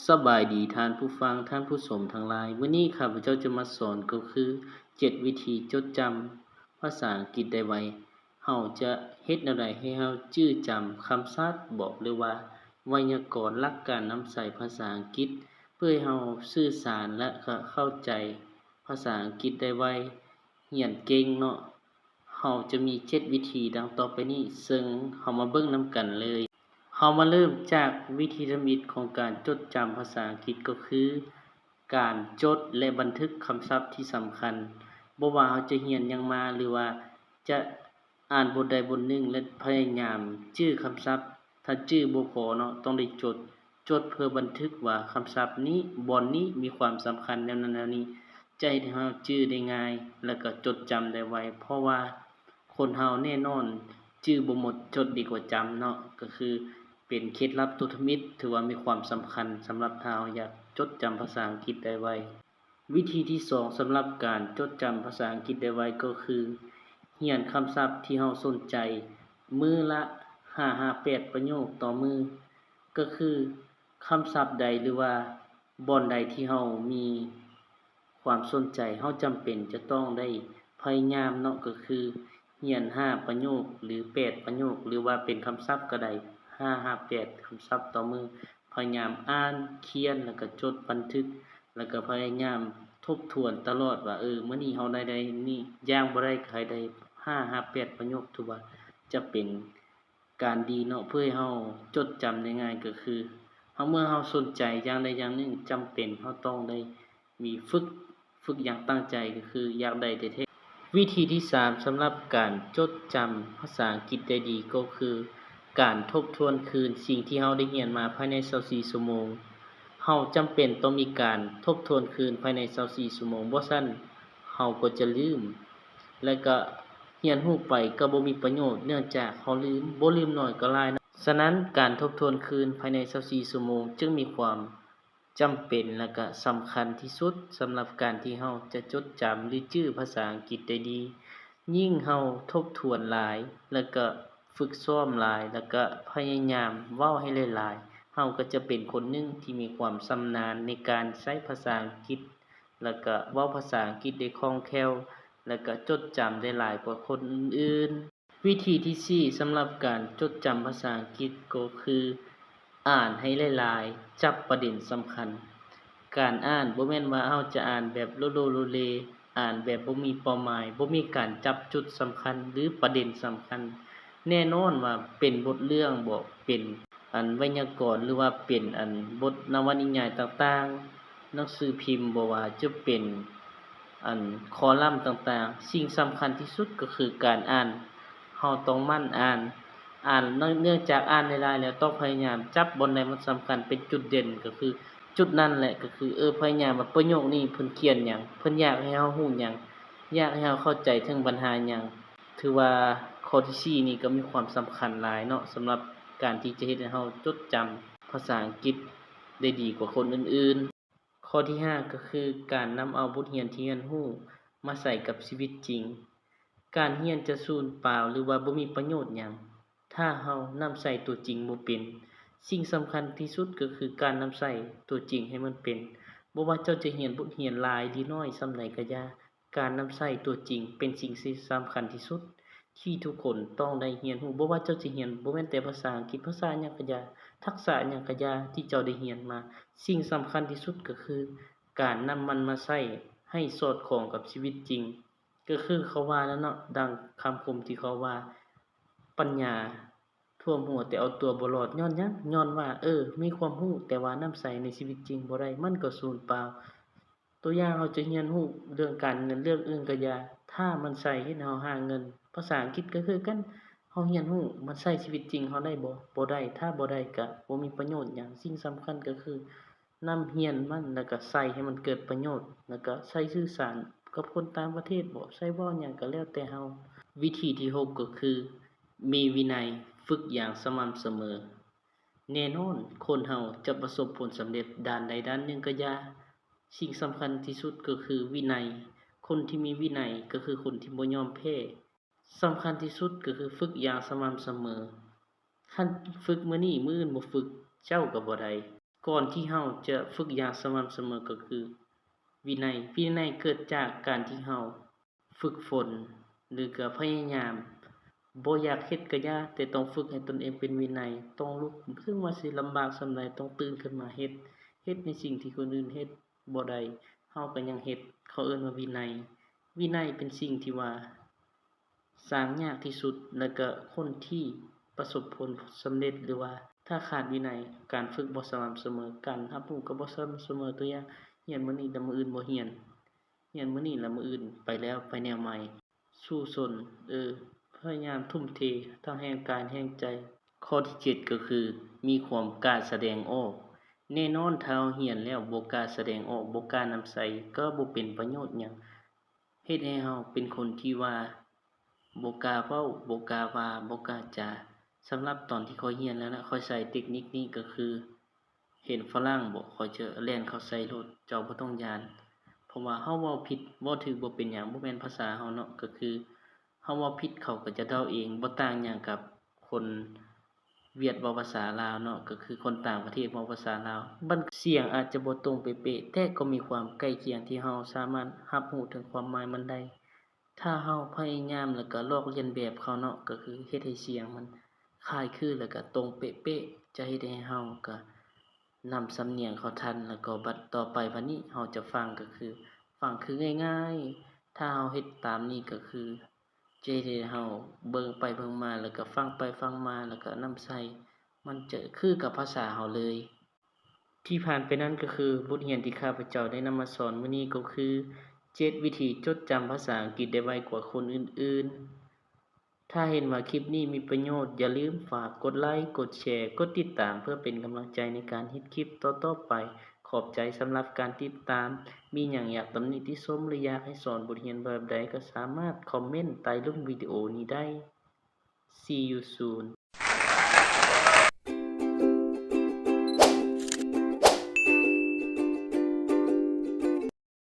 สบายดีท่านผู้ฟังท่านผู้ชมทั้งหลายวันนี้ข้าพเจ้าจะมาสอนก็คือ7วิธีจดจำภาษาอังกฤษได้ไวเราจะเฮ็ดแนวใดให้เราจื้อจำคำศัพท์บอกหรือว่าไวยากรณ์หลักการนำใช้ภาษาอังกฤษเพื่อให้เราสื่อสารและก็เข้าใจภาษาอังกฤษได้ไวเรียนเก่งเนาะเราจะมี7วิธีดังต่อไปนี้ซึ่งเรามาเบิ่งนำกันเลยเรามาเริ่มจากวิธีทำอิฐของการจดจำภาษาอังกฤษก็คือการจดและบันทึกคำศัพท์ที่สำคัญบ่ว่าเราจะเรียนหยังมาหรือว่าจะอ่านบทใดบทหนึ่งและพยายามจื้อคำศัพท์ถ้าจื้อบ่พอเนาะต้องได้จดเพื่อบันทึกว่าคำศัพท์นี้บอนนี้มีความสำคัญแนวนั้นแนวนี้จะเฮ็ดให้เราจื้อได้ง่ายแล้วก็จดจำได้ไวเพราะว่าคนเราแน่นอนจื้อบ่หมดจดดีกว่าจำเนาะก็คือเป็นเคล็ดลับตุทมิตรถือว่ามีความสำคัญสำหรับถ้าเราอยากจดจำภาษาอังกฤษได้ไววิธีที่2สำหรับการจดจำภาษาอังกฤษได้ไวก็คือเรียนคำศัพท์ที่เราสนใจมื้อละ5-8ประโยคต่อมื้อก็คือคำศัพท์ใดหรือว่าบ่อนใดที่เรามีความสนใจเราจำเป็นจะต้องได้พยายามเนาะก็คือเรียน5ประโยคหรือ8ประโยคหรือว่าเป็นคำศัพท์ก็ได้5-8คำศัพท์ต่อมื้อพยายามอ่านเขียนแล้วก็จดบันทึกแล้วก็พยายามทบทวนตลอดว่ามื้อนี้เราได้นี่อย่างบ่ได้ก็ให้ได้5-8ประโยคถือว่าจะเป็นการดีเนาะเพื่อให้เราจดจำได้ง่ายก็คือเมื่อเราสนใจอย่างใดอย่างหนึ่งจำเป็นเราต้องได้มีฝึกอย่างตั้งใจก็คืออยากได้แท้ๆวิธีที่3สำหรับการจดจำภาษาอังกฤษได้ดีก็คือการทบทวนคืนสิ่งที่เราได้เรียนมาภายใน24ชั่วโมงเราจำเป็นต้องมีการทบทวนคืนภายใน24ชั่วโมงบ่ซั้นเราก็จะลืมและก็เรียนรู้ไปก็บ่มีประโยชน์เนื่องจากเราลืมน้อยก็หลายฉะนั้นการทบทวนคืนภายใน24ชั่วโมงจึงมีความจำเป็นและก็สำคัญที่สุดสำหรับการที่เราจะจดจำหรือจื้อภาษาอังกฤษได้ดียิ่งเราทบทวนหลายแล้วก็ฝึกซ้อมหลายแล้วก็พยายามเว้าให้หลายๆเราก็จะเป็นคนหนึ่งที่มีความชำนาญในการใช้ภาษาอังกฤษแล้วก็เว้าภาษาอังกฤษได้คล่องแคล่วแล้วก็จดจำได้หลายกว่าคนอื่นๆวิธีที่4สำหรับการจดจำภาษาอังกฤษก็คืออ่านให้หลายๆจับประเด็นสำคัญการอ่านบ่แม่นว่าเราจะอ่านแบบโลโลโลเลอ่านแบบบ่มีเป้าหมายบ่มีการจับจุดสำคัญหรือประเด็นสำคัญแน่นอนว่าเป็นบทเรื่องบ่เป็นไวยากรณ์หรือว่าเป็นบทนวนิยายต่างๆหนังสือพิมพ์บ่ว่าจะเป็นคอลัมน์ต่างๆสิ่งสำคัญที่สุดก็คือการอ่านเราต้องหมั่นอ่านเนื่องจากอ่านหลายๆแล้วต้องพยายามจับบอนใดมันสำคัญเป็นจุดเด่นก็คือจุดนั้นแหละก็คือพยายามว่าประโยคนี้เพิ่นเขียนหยังเพิ่นอยากให้เรารู้หยังอยากให้เราเข้าใจถึงปัญหาหยังถือว่าข้อที่4นี้ก็มีความสำคัญหลายเนาะสำหรับการที่จะเฮ็ดให้เราจดจำภาษาอังกฤษได้ดีกว่าคนอื่นๆข้อที่5ก็คือการนำเอาบทเรียนที่เรียนรู้มาใส่กับชีวิตจริงการเรียนจะสูญเปล่าหรือว่าบ่มีประโยชน์หยังถ้าเรานำใส่ตัวจริงบ่เป็นสิ่งสำคัญที่สุดก็คือการนำใส่ตัวจริงให้มันเป็นบ่ว่าเจ้าจะเรียนบทเรียนหลายหรือน้อยส่ำใดก็อย่าการนำใส่ตัวจริงเป็นสิ่งที่สำคัญที่สุดที่ทุกคนต้องได้เรียนรู้บ่ว่าเจ้าจะเรียนบ่แม่นแต่ภาษาอังกฤษภาษาหยังก็อย่าทักษะหยังก็อย่าที่เจ้าได้เรียนมาสิ่งสำคัญที่สุดก็คือการนำมันมาใช้ให้สอดคล้องกับชีวิตจริงก็คือเขาว่านั่นเนาะดังคำคมที่เขาว่าปัญญาท่วมหัวแต่เอาตัวบ่รอดญ้อนหยังย้อนว่ามีความรู้แต่ว่านำใส่ในชีวิตจริงบ่ได้มันก็สูญเปล่าตัวอย่างเราจะเรียนรู้เรื่องการเงินเรื่องอื่นก็อย่าถ้ามันใช้เฮ็ดให้เราหาเงินภาษาอังกฤษก็คือกันเราเรียนรู้มันใช้ชีวิตจริงเราได้บ่ได้ถ้าบ่ได้ก็บ่มีประโยชน์หยังสิ่งสำคัญก็คือนำเรียนมันแล้วก็ใช้ให้มันเกิดประโยชน์แล้วก็ใช้สื่อสารกับคนต่างประเทศบ่ใช้เว้าหยังก็แล้วแต่เราวิธีที่6ก็คือมีวินัยฝึกอย่างสม่ำเสมอแน่นอนคนเราจะประสบผลสำเร็จด้านใดด้านหนึ่งก็อย่าสิ่งสำคัญที่สุดก็คือวินัยคนที่มีวินัยก็คือคนที่บ่ยอมแพ้สำคัญที่สุดก็คือฝึกอย่างสม่ำเสมอคันฝึกมื้อนี้มื้ออื่นบ่ฝึกเจ้าก็บ่ได้ ก่อนที่เราจะฝึกอย่างสม่ำเสมอก็คือวินัยเกิดจากการที่เราฝึกฝนหรือก็พยายามบ่อยากเฮ็ดก็อย่าแต่ต้องฝึกให้ตนเองเป็นวินัยต้องลุกถึงว่าสิลำบากส่ำใดต้องตื่นขึ้นมาเฮ็ดในสิ่งที่คนอื่นเฮ็ดบ่ได้เราก็ยังเฮ็ดเขาเอิ้นว่าวินัยเป็นสิ่งที่ว่าสร้างยากที่สุดแล้วก็คนที่ประสบผลสำเร็จหรือว่าถ้าขาดวินัยการฝึกบ่สม่ำเสมอการรับรู้ก็บ่สม่ำเสมอตัวอย่างเรียนมื้อนี้แล้วมื้ออื่นบ่เรียนมื้อนี้แล้วมื้ออื่นไปแล้วไปแนวใหม่สู้ซนพยายามทุ่มเททั้งแรงกายแรงใจข้อที่7ก็คือมีความกล้าแสดงออกแน่นอนถ้าเราเรียนแล้วบ่กล้าแสดงออกบ่กล้านำใส่ก็บ่เป็นประโยชน์หยังเฮ็ดให้เราเป็นคนที่ว่าบ่กล้าเว้าบ่กล้าว่าบ่กล้าจาสำหรับตอนที่ข้อยเรียนแล้วนะข้อยใช้เทคนิคนี้ก็คือเห็นฝรั่งบ่ข้อยจะแล่นเข้าใส่โลดเจ้าบ่ต้องย้านเพราะว่าเราเว้าผิดเว้าถูกบ่เป็นหยังบ่แม่นภาษาเราเนาะก็คือเราเว้าผิดเขาก็จะเดาเองบ่ต่างหยังกับคนเวียดเว้าภาษาลาวเนาะก็คือคนต่างประเทศเว้าภาษาลาวเสียงอาจจะบ่ตรงเป๊ะๆแต่ก็มีความใกล้เคียงที่เราสามารถรับรู้ถึงความหมายมันได้ถ้าเราพยายามแล้วก็ลอกเลียนแบบเขาเนาะก็คือเฮ็ดให้เสียงมันคล้ายคลึงแล้วก็ตรงเป๊ะๆจะเฮ็ดให้เราก็นำสำเนียงเขาทันแล้วก็บัดต่อไปบัดนี้เราจะฟังก็คือฟังคือง่ายๆถ้าเราเฮ็ดตามนี้ก็คือจะเฮ็ดให้เราเบิ่งไปเบิ่งมาแล้วก็ฟังไปฟังมาแล้วก็นำใส่มันจะคือกับภาษาเราเลยที่ผ่านไปนั้นก็คือบทเรียนที่ข้าพเจ้าได้นำมาสอนมื้อนี้ก็คือ7วิธีจดจำภาษาอังกฤษได้ไวกว่าคนอื่นๆถ้าเห็นว่าคลิปนี้มีประโยชน์อย่าลืมฝากกดไลค์กดแชร์กดติดตามเพื่อเป็นกำลังใจในการเฮ็ดคลิปต่อๆไปขอบใจสำหรับการติดตามมีหยังอยากตำหนิติชมหรืออยากให้สอนบทเรียนแบบใดก็สามารถคอมเมนต์ใต้รูปวิดีโอนี้ได้ See you soon